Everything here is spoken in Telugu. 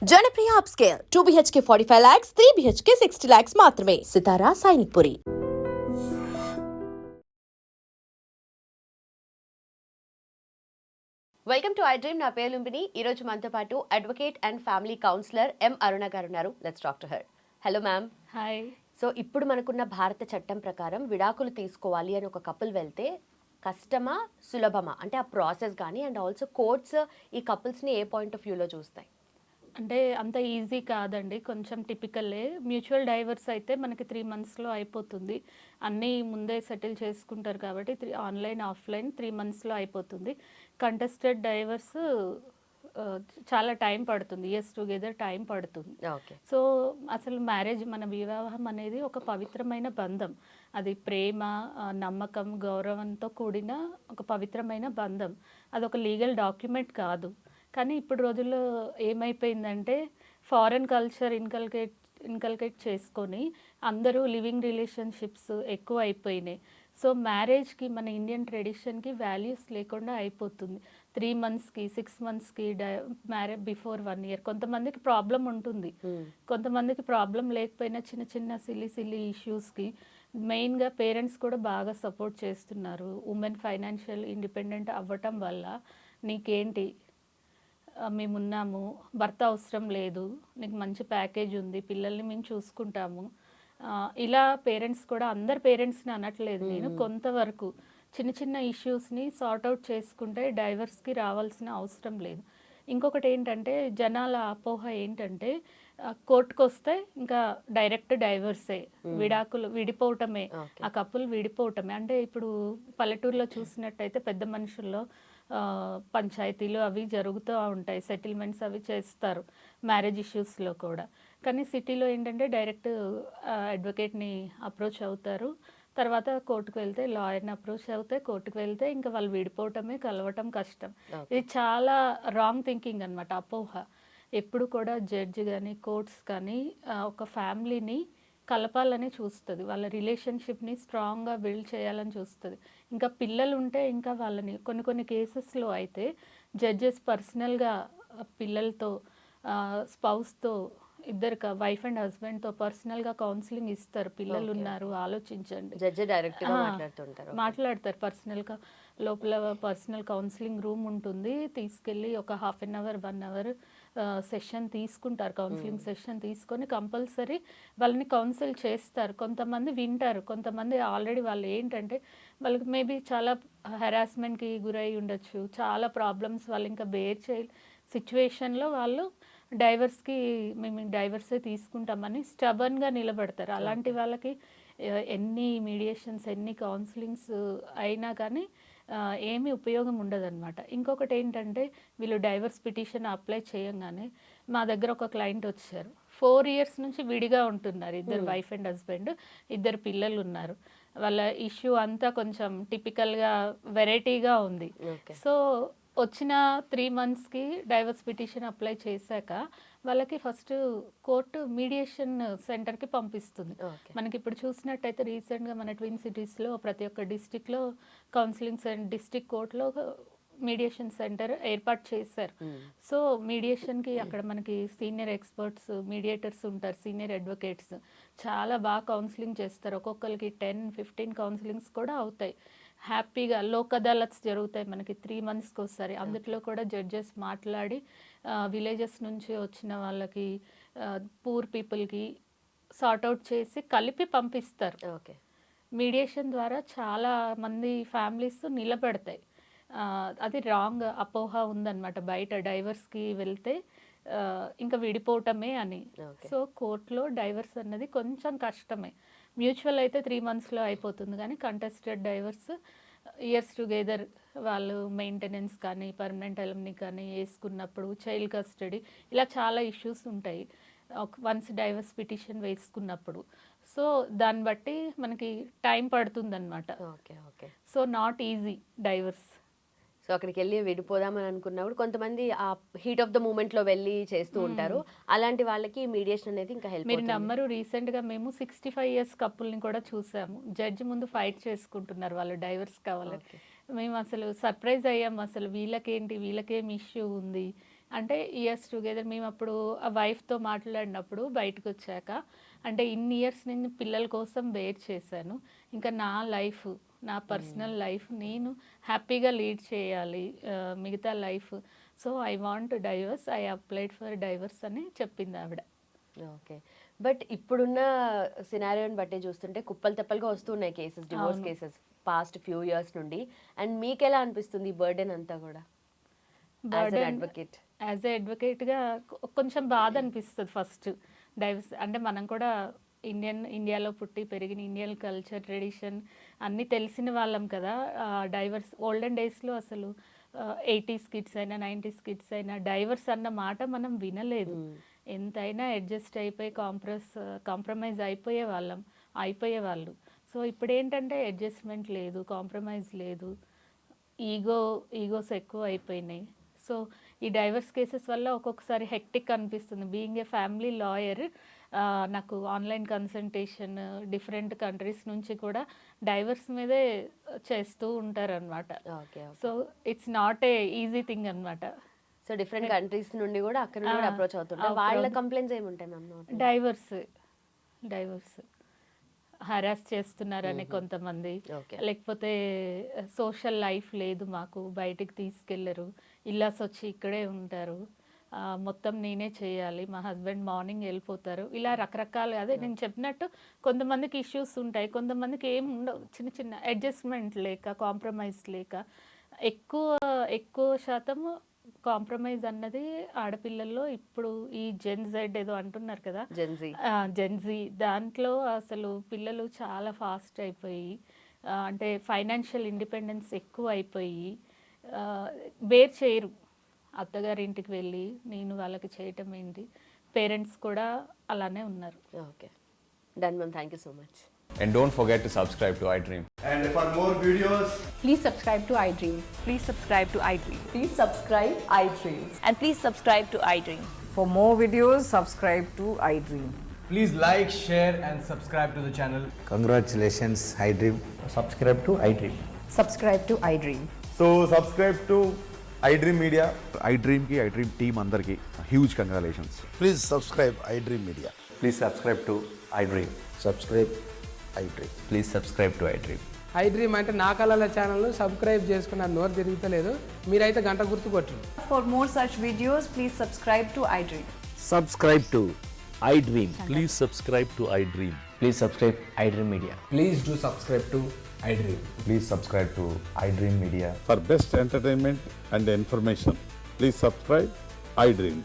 Janapriya upscale 2 BHK 45 lakhs, 3 BHK 60 lakhs మాత్రమే. Sitara Sainikpuri. Welcome to iDream. నా పేరు లుంబిని. ఈరోజు మనతో పాటు advocate and family counsellor M Aruna garu ఉన్నారు. Let's talk to her. Hello ma'am. Hi. So ఇప్పుడు మనకున్న భారత చట్టం ప్రకారం విడాకులు తీసుకోవాలి అని ఒక కపుల్ వెళ్తే కష్టమా సులభమా, అంటే ఆ ప్రాసెస్ కానీ అండ్ ఆల్సో కోర్ట్స్ ఈ కపుల్స్ని ఏ పాయింట్ ఆఫ్ వ్యూలో చూస్తాయి? అంటే అంత ఈజీ కాదండి, కొంచెం టిపికల్లే. మ్యూచువల్ డైవర్స్ అయితే మనకి 3 monthsలో అయిపోతుంది. అన్నీ ముందే సెటిల్ చేసుకుంటారు కాబట్టి ఆన్లైన్ ఆఫ్లైన్ 3 monthsలో అయిపోతుంది. కంటెస్టెడ్ డైవర్స్ చాలా టైం పడుతుంది, ఇయర్స్ టుగెదర్ టైం పడుతుంది. ఓకే. సో అసలు మ్యారేజ్, మన వివాహం అనేది ఒక పవిత్రమైన బంధం. అది ప్రేమ, నమ్మకం, గౌరవంతో కూడిన ఒక పవిత్రమైన బంధం. అదొక లీగల్ డాక్యుమెంట్ కాదు. కానీ ఇప్పుడు రోజుల్లో ఏమైపోయిందంటే ఫారెన్ కల్చర్ ఇన్కల్కేట్ చేసుకొని అందరూ లివింగ్ రిలేషన్షిప్స్ ఎక్కువ అయిపోయినాయి. సో మ్యారేజ్కి, మన ఇండియన్ ట్రెడిషన్కి వాల్యూస్ లేకుండా అయిపోతుంది. 3 monthsకి 6 monthsకి మ్యారేజ్ బిఫోర్ 1 year. కొంతమందికి ప్రాబ్లం ఉంటుంది, కొంతమందికి ప్రాబ్లం లేకపోయినా చిన్న చిన్న సిల్లీ ఇష్యూస్కి మెయిన్గా పేరెంట్స్ కూడా బాగా సపోర్ట్ చేస్తున్నారు. ఉమెన్ ఫైనాన్షియల్ ఇండిపెండెంట్ అవ్వటం వల్ల నీకేంటి, మేమున్నాము, భర్త అవసరం లేదు, నీకు మంచి ప్యాకేజ్ ఉంది, పిల్లల్ని మేము చూసుకుంటాము, ఇలా పేరెంట్స్ కూడా, అందరు పేరెంట్స్ని అనట్లేదు నేను, కొంతవరకు చిన్న చిన్న ఇష్యూస్ని సార్ట్అవుట్ చేసుకుంటే డైవర్స్కి రావాల్సిన అవసరం లేదు. ఇంకొకటి ఏంటంటే జనాల అపోహ ఏంటంటే కోర్టుకు వస్తే ఇంకా డైరెక్ట్ డైవర్సే, విడిపోవటమే, ఆ కపుల్ విడిపోవటమే. అంటే ఇప్పుడు పల్లెటూరులో చూసినట్టయితే పెద్ద మనుషుల్లో పంచాయతీలు అవి జరుగుతూ ఉంటాయి, సెటిల్మెంట్స్ అవి చేస్తారు మ్యారేజ్ ఇష్యూస్లో కూడా. కానీ సిటీలో ఏంటంటే డైరెక్ట్ అడ్వకేట్ని అప్రోచ్ అవుతారు, తర్వాత కోర్టుకు వెళ్తే లాయర్ని అప్రోచ్ అవుతే, కోర్టుకు వెళ్తే ఇంకా వాళ్ళు విడిపోవటమే, కలవటం కష్టం. ఇది చాలా రాంగ్ థింకింగ్ అనమాట, అపోహ. ఎప్పుడు కూడా జడ్జి కానీ కోర్ట్స్ కానీ ఒక ఫ్యామిలీని కలపాలని చూస్తుంది, వాళ్ళ రిలేషన్షిప్ని స్ట్రాంగ్గా బిల్డ్ చేయాలని చూస్తుంది. ఇంకా పిల్లలు ఉంటే ఇంకా వాళ్ళని కొన్ని కేసెస్లో అయితే జడ్జెస్ పర్సనల్గా పిల్లలతో, స్పౌస్తో, ఇద్దరు వైఫ్ అండ్ హస్బెండ్తో పర్సనల్గా కౌన్సిలింగ్ ఇస్తారు. పిల్లలు ఉన్నారు, ఆలోచించండి. జడ్జి డైరెక్ట్గా మాట్లాడతారు పర్సనల్గా. లోపల పర్సనల్ కౌన్సిలింగ్ రూమ్ ఉంటుంది, తీసుకెళ్ళి ఒక 1/2 hour 1 hour సెషన్ తీసుకుంటారు, కౌన్సిలింగ్ సెషన్ తీసుకొని కంపల్సరీ వాళ్ళని కౌన్సిల్ చేస్తారు. కొంతమంది వింటారు, కొంతమంది ఆల్రెడీ వాళ్ళు ఏంటంటే వాళ్ళకి మేబీ చాలా హెరాస్మెంట్కి గురై ఉండొచ్చు, చాలా ప్రాబ్లమ్స్ వాళ్ళు ఇంకా బేర్ చేయ సిచ్యువేషన్లో వాళ్ళు డైవర్స్కి, మేము డైవర్సే తీసుకుంటామని స్టబర్న్గా నిలబడతారు. అలాంటి వాళ్ళకి ఎన్ని మీడియేషన్స్, ఎన్ని కౌన్సిలింగ్స్ అయినా కానీ ఏమీ ఉపయోగం ఉండదన్నమాట. ఇంకొకటి ఏంటంటే వీళ్ళు డైవర్స్ పిటిషన్ అప్లై చేయంగానే, మా దగ్గర ఒక క్లయింట్ వచ్చారు, 4 years నుంచి విడిగా ఉంటున్నారు, ఇద్దరు వైఫ్ అండ్ హస్బెండ్, ఇద్దరు పిల్లలు ఉన్నారు. వాళ్ళ ఇష్యూ అంతా కొంచెం టిపికల్గా వెరైటీగా ఉంది. సో వచ్చిన 3 monthsకి డైవర్స్ పిటిషన్ అప్లై చేశాక వాళ్ళకి ఫస్ట్ కోర్టు మీడియేషన్ సెంటర్కి పంపిస్తుంది. మనకి ఇప్పుడు చూసినట్టయితే రీసెంట్గా మన ట్విన్ సిటీస్లో ప్రతి ఒక్క డిస్టిక్లో కౌన్సిలింగ్ డిస్టిక్ కోర్టులో మీడియేషన్ సెంటర్ ఏర్పాటు చేశారు. సో మీడియేషన్కి అక్కడ మనకి సీనియర్ ఎక్స్పర్ట్స్, మీడియేటర్స్ ఉంటారు, సీనియర్ అడ్వకేట్స్ చాలా బాగా కౌన్సిలింగ్ చేస్తారు. ఒక్కొక్కరికి 10-15 కౌన్సిలింగ్స్ కూడా అవుతాయి. హ్యాపీగా లోక్ అదాలత్స్ జరుగుతాయి మనకి 3 monthsకి ఒకసారి. అందులో కూడా జడ్జెస్ మాట్లాడి విలేజెస్ నుంచి వచ్చిన వాళ్ళకి, పూర్ పీపుల్కి సార్ట్అవుట్ చేసి కలిపి పంపిస్తారు. ఓకే. మీడియేషన్ ద్వారా చాలా మంది ఫ్యామిలీస్ నిలబడతాయి. అది రాంగ్ అపోహ ఉందన్నమాట బయట, డైవర్స్కి వెళ్తే ఇంకా విడిపోవటమే అని. సో కోర్టులో డైవర్స్ అన్నది కొంచెం కష్టమే. మ్యూచువల్ అయితే 3 monthsలో అయిపోతుంది, కానీ కంటెస్టెడ్ డైవర్స్ ఇయర్స్ టుగెదర్ వాళ్ళు మెయింటెనెన్స్ కానీ, పర్మనెంట్ ఎలిమ్ని కానీ వేసుకున్నప్పుడు, చైల్డ్ కస్టడీ, ఇలా చాలా ఇష్యూస్ ఉంటాయి వన్స్ డైవర్స్ పిటిషన్ వేసుకున్నప్పుడు. సో దాన్ని బట్టి మనకి టైం పడుతుందన్నమాట. Okay. So not easy divorce. So అక్కడికి వెళ్ళి విడిపోదామని అనుకున్నప్పుడు కొంతమంది ఆ హీట్ ఆఫ్ ద మూమెంట్లో వెళ్ళి చేస్తూ ఉంటారు. అలాంటి వాళ్ళకి మీడియేషన్ అనేది ఇంకా హెల్ప్. మీరు నమ్మరు, రీసెంట్గా మేము 65 years కపుల్ని కూడా చూసాము, జడ్జి ముందు ఫైట్ చేసుకుంటున్నారు వాళ్ళు డైవర్స్ కావాలని. మేము అసలు సర్ప్రైజ్ అయ్యాము, అసలు వీళ్ళకేంటి, వీళ్ళకేం ఇష్యూ ఉంది, అంటే ఇయర్స్ టుగెదర్ మేము అప్పుడు ఆ వైఫ్తో మాట్లాడినప్పుడు బయటకు వచ్చాక అంటే ఇన్ని ఇయర్స్ నేను పిల్లల కోసం వెయిట్ చేశాను, ఇంకా నా లైఫ్, నా పర్సనల్ లైఫ్ నేను హ్యాపీగా లీడ్ చేయాలి మిగతా life. So I want divorce, I applied for divorce అని చెప్పింది ఆవిడ. ఓకే. బట్ ఇప్పుడున్న సినారియోని బట్టి చూస్తుంటే కుప్పలు తెప్పలుగా వస్తున్నాయి cases, divorce cases past few years నుండి. అండ్ మీకు ఎలా అనిపిస్తుంది ఈ బర్డెన్ అంతా కూడా అడ్వకేట్? యాజ్ ఎ అడ్వకేట్గా కొంచెం బాధ అనిపిస్తుంది ఫస్ట్. డైవర్స్ అంటే మనం కూడా ఇండియాలో పుట్టి పెరిగిన ఇండియన్ కల్చర్ ట్రెడిషన్ అన్నీ తెలిసిన వాళ్ళం కదా. డైవర్స్ ఓల్డెన్ డేస్లో అసలు 80s కిడ్స్ అయినా 90s కిడ్స్ అయినా డైవర్స్ అన్న మాట మనం వినలేదు. ఎంతైనా అడ్జస్ట్ అయిపోయి కాంప్రమైజ్ అయిపోయేవాళ్ళు. సో ఇప్పుడు ఏంటంటే అడ్జస్ట్మెంట్ లేదు, కాంప్రమైజ్ లేదు, ఈగోస్ ఎక్కువ అయిపోయినాయి. సో ఈ డైవర్స్ కేసెస్ వల్ల ఒక్కొక్కసారి హెక్టిక్ అనిపిస్తుంది. బీయింగ్ ఏ ఫ్యామిలీ లాయర్ నాకు ఆన్లైన్ కన్సల్టేషన్ డిఫరెంట్ కంట్రీస్ నుంచి కూడా డైవర్స్ మీదే చేస్తూ ఉంటారనమాట. So it's not a easy thing అనమాట. సో డిఫరెంట్ కంట్రీస్ నుండి కూడా అక్కడ నుండి కూడా అప్రోచ్ అవుతుంటారు. వాళ్ళ కంప్లైంట్స్ ఏముంటాయి మ్యామ్? డైవర్స్ హరాస్ చేస్తున్నారని కొంతమంది, లేకపోతే సోషల్ లైఫ్ లేదు మాకు, బయటికి తీసుకెళ్లరు, ఇల్లాస్ వచ్చి ఇక్కడే ఉంటారు, మొత్తం నేనే చేయాలి, మా హస్బెండ్ మార్నింగ్ వెళ్ళిపోతారు, ఇలా రకరకాల. అదే నేను చెప్పినట్టు కొంతమందికి ఇష్యూస్ ఉంటాయి, కొంతమందికి ఏం ఉండవు, చిన్న చిన్న అడ్జస్ట్మెంట్ లేక, కాంప్రమైజ్ లేక. ఎక్కువ శాతం కాంప్రమైజ్ అన్నది ఆడపిల్లల్లో ఇప్పుడు ఈ జెడ్ ఏదో అంటున్నారు కదా, జెన్జీ, దాంట్లో అసలు పిల్లలు చాలా ఫాస్ట్ అయిపోయి అంటే ఫైనాన్షియల్ ఇండిపెండెన్స్ ఎక్కువ అయిపోయి బేర్ చేయరు. అత్తగారి ఇంటికి వెళ్ళి నేను వాళ్ళకి చేయటం ఏంటి, పేరెంట్స్ కూడా అలానే ఉన్నారు. Okay, done ma'am, thank you so much. And don't forget to subscribe to iDream. And for more videos, please subscribe to iDream. Please subscribe to iDream. Please subscribe iDream. And please subscribe to iDream. For more videos, subscribe to iDream. please like, share and subscribe to the channel. Congratulations, iDream. Subscribe to iDream. Subscribe to iDream. So subscribe to iDream Media. iDream ki iDream team andarki huge congratulations. Please subscribe iDream Media. Please subscribe to iDream. Subscribe iDream. Please subscribe to iDream. iDream అంటే నా కళల ఛానల్ సబ్స్క్రైబ్ చేసుకున్న నోరు తిరుగుతలేదు, మీరైతే గంట గుర్తు కొట్టండి. For more such videos, please subscribe to iDream. Subscribe to iDream. Please subscribe to iDream. Please subscribe iDream Media. Please do subscribe to iDream. Please subscribe to iDream Media. For best entertainment and information, please subscribe iDream.